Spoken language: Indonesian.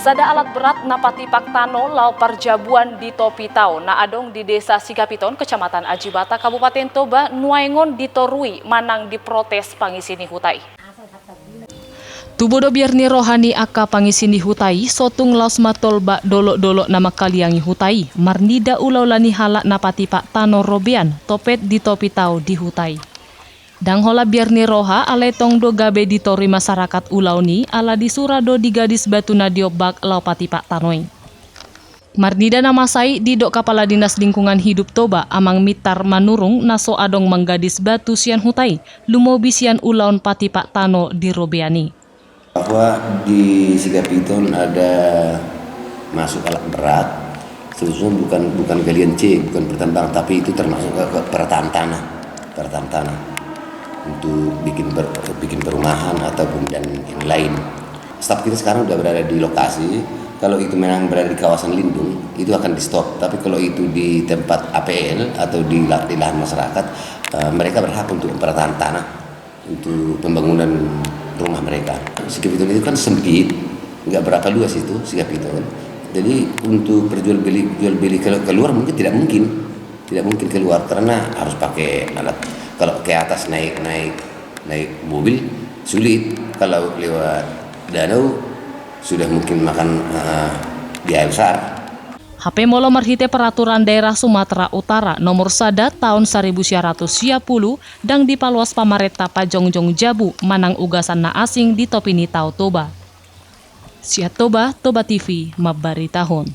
Sada alat berat napati paktano lau parjabuan di topi tau na adong di desa Sigapiton, Kecamatan Ajibata, Kabupaten Toba, Nuaingon ditorui manang diprotes pangisini hutai. Tubodo biarni rohani aka pangisini hutai, sotung laus matol bak dolok-dolok nama kaliangi hutai, marnida ulau lani halak napati paktano robian, topet di topi tau di hutai. Dang hola biarni roha ale tong do gabe ditori masyarakat ulau ni ala di surado di gadis batu nadio bak laupati pak tanoi. Marnida nama sai di dok Kepala Dinas Lingkungan Hidup Toba amang mitar manurung naso adong manggadis batu sian hutai lumobi sian ulaun pati pak tano di Robeani. Bahwa di Sigapiton ada masuk alat berat, sebetulnya bukan galian C, bukan pertambang, tapi itu termasuk ke peretaan tanah untuk bikin perumahan ataupun dan yang lain. Staf kita sekarang sudah berada di lokasi. Kalau itu memang berada di kawasan lindung, itu akan di stop. Tapi kalau itu di tempat APL atau di lahan masyarakat, mereka berhak untuk peretaan tanah untuk pembangunan rumah mereka. Sigapiton itu kan sempit, nggak berapa luas itu Sigapiton. Jadi untuk jual beli keluar mungkin tidak mungkin keluar karena harus pakai alat. Kalau ke atas naik mobil sulit, kalau lewat danau sudah mungkin makan biaya besar. HP Molo marhite peraturan daerah Sumatera Utara nomor 1 tahun 1910 dang dipaluas pamareta Pajongjong Jabu manang ugasan na asing di topini tau Toba. Siat Toba TV mabari tahun.